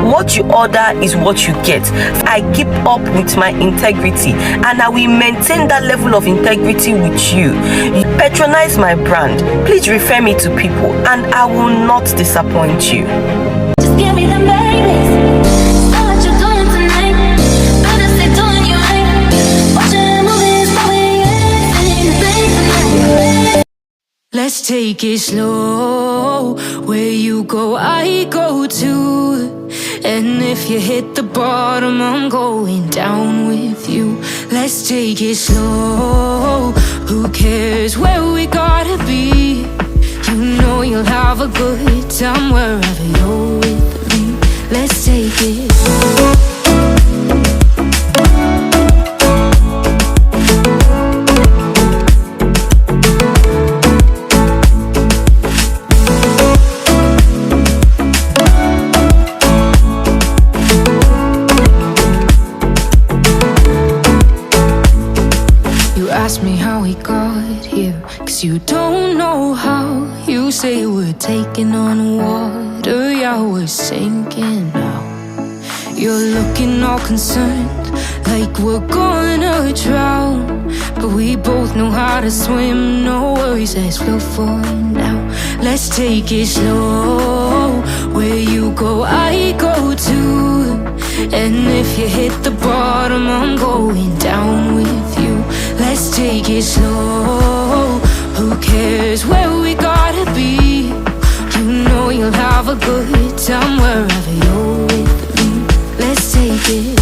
what you order is what you get. I keep up with my integrity, and I will maintain that level of integrity with you. You patronize my brand, please refer me to people, and I will not disappoint you. Just give me the babies. Know what you're doing tonight. Better stay doing you right. Watching movies, tonight. Let's take it slow. Where you go, I go too. And if you hit the bottom, I'm going down with you. Let's take it slow. Who cares where we gotta be? You know you'll have a good time wherever you're with me. Let's take it. Ask me how we got here, 'cause you don't know how. You say we're taking on water, yeah, we're sinking now. You're looking all concerned, like we're gonna drown. But we both know how to swim, no worries, let's flow for now. Let's take it slow. Where you go, I go too. And if you hit the bottom, I'm going down with you. Let's take it slow. Who cares where we gotta be? You know you'll have a good time wherever you're with me. Let's take it.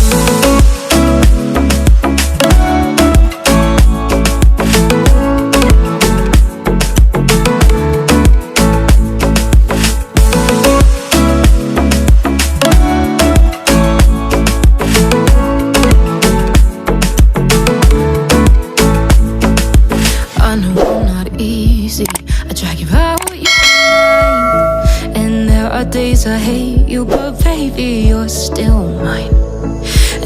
Days I hate you, but baby, you're still mine.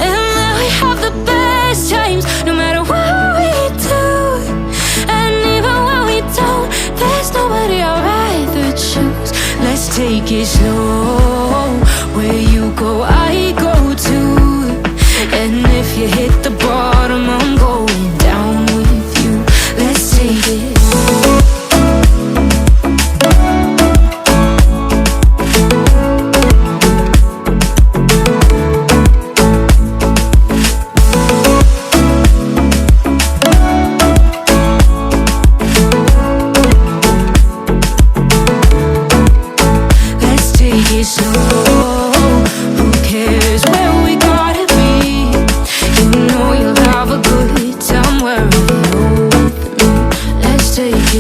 And now we have the best times, no matter what we do. And even when we don't, there's nobody I'd rather choose. Let's take it slow. Where you go, I go too. And if you hit the bottom, I'm going down with you. Let's take it.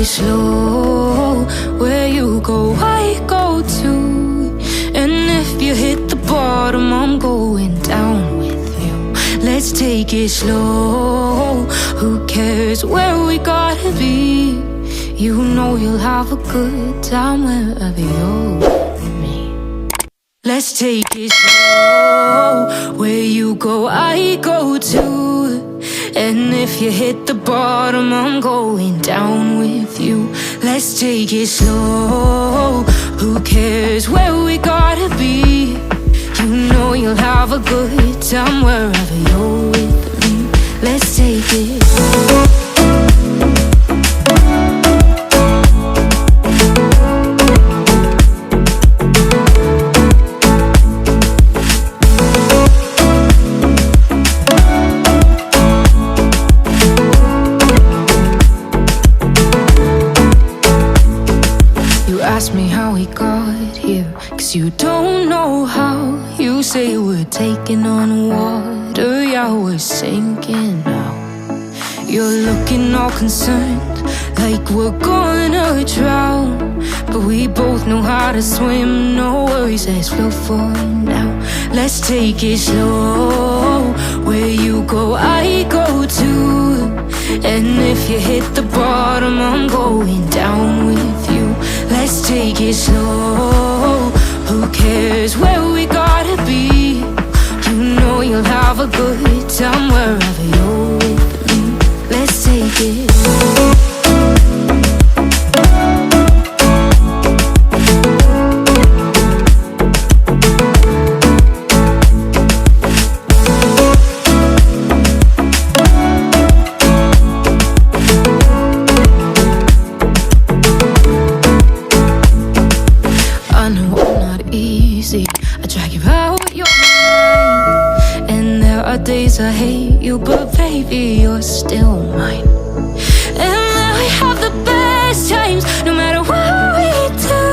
Slow, where you go, I go too. And if you hit the bottom, I'm going down with you. Let's take it slow. Who cares where we gotta be? You know you'll have a good time wherever you're with me. Let's take it slow. Where you go, I go too. And if you hit the bottom, I'm going down with you. Let's take it slow. Who cares where we gotta be? You know you'll have a good time wherever you're with me. Let's take it. Ask me how we got here, 'cause you don't know how. You say we're taking on water, yeah, we're sinking now. You're looking all concerned, like we're gonna drown. But we both know how to swim, no worries, let's flow for now. Let's take it slow. Where you go, I go too. And if you hit the bottom, I'm going down with you. Let's take it slow. Who cares where we gotta be? You know you'll have a good time wherever you're with me. Let's take it. drag you out your mind. And there are days I hate you, but baby, you're still mine. And then we have the best times, no matter what we do.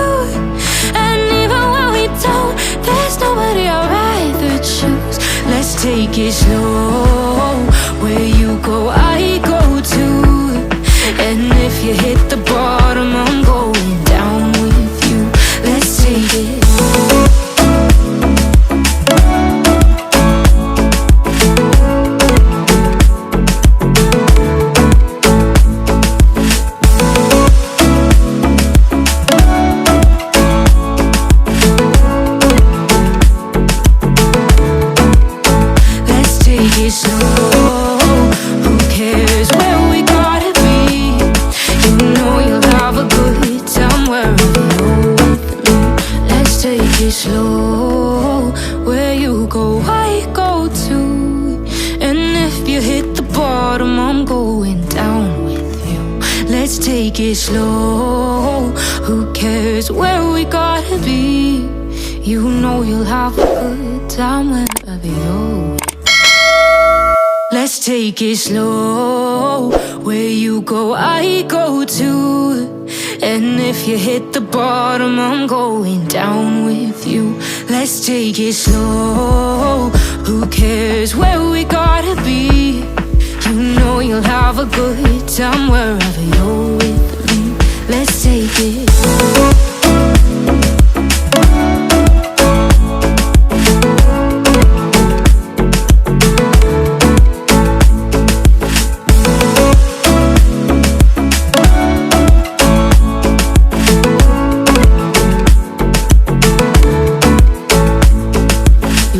And even when we don't, there's nobody I'd rather choose. Let's take it slow. Where you go, I go too. And if you hit the bottom, I'm going down with you. Let's take it. Slow, where you go, I go too. And if you hit the bottom, I'm going down with you. Let's take it slow. Who cares where we gotta be? You know you'll have a good time wherever you're. Let's take it slow. Where you go, I go too. And if you hit the bottom, I'm going down with you. Let's take it slow. Who cares where we gotta be? You know you'll have a good time wherever you're with me. Let's take it.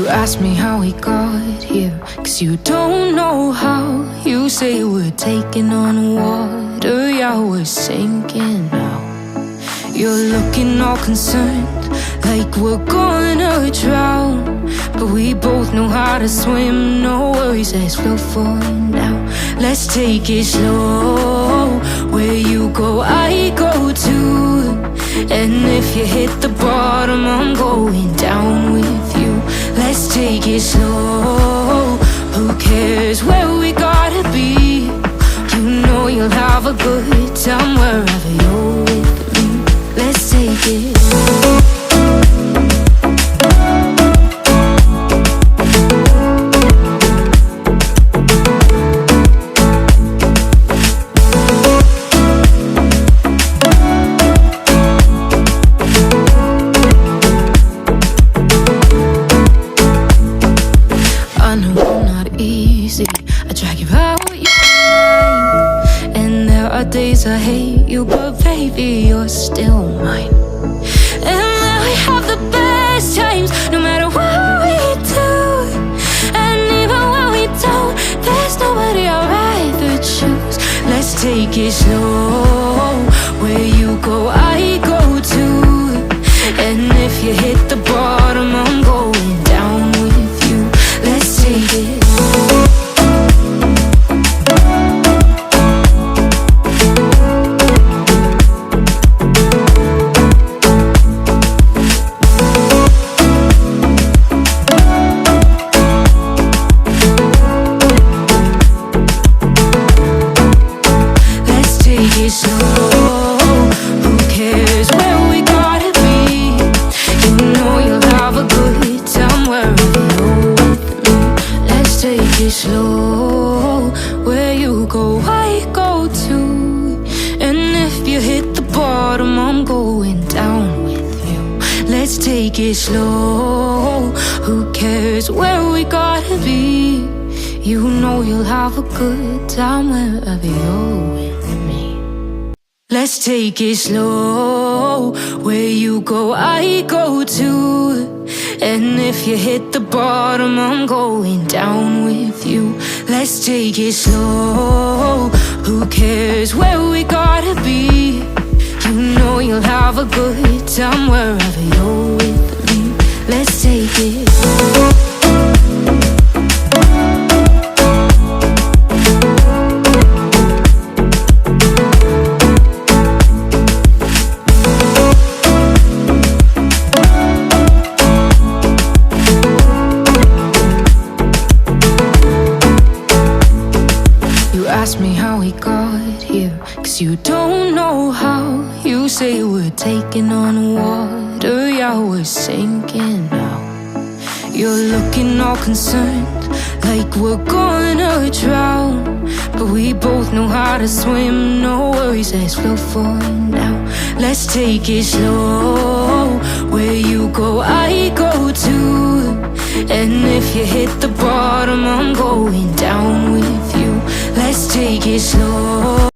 Ask me how we got here, 'cause you don't know how. You say we're taking on water, yeah, we're sinking now. You're looking all concerned, like we're gonna drown. But we both know how to swim, no worries, let's float for now. Let's take it slow. Where you go, I go too. And if you hit the bottom, I'm going down with you. Let's take it slow. Who cares where we gotta be? You know you'll have a good time wherever you're with me. Let's take it. Days I hate you, but baby, you're still mine. And then we have the best times, no matter what we do. And even when we don't, there's nobody I'd rather choose. Let's take it slow. Where you go, I go too. And if you hit the bottom, I'm going down with you. Let's take it. Slow, where you go, I go too. And if you hit the bottom, I'm going down with you. Let's take it slow. Who cares where we gotta be? You know you'll have a good time wherever you're with me. Let's take it slow. Where you go, I go too. And if you hit the bottom, I'm going down with you. Let's take it slow. Who cares where we gotta be? You know you'll have a good time wherever you're with me. Let's take it. guess you don't know how. You say we're taking on water, yeah, we're sinking now. You're looking all concerned, like we're gonna drown. But we both know how to swim, no worries, let's float for now. Let's take it slow, where you go, I go too. And if you hit the bottom, I'm going down with you. Let's take it slow.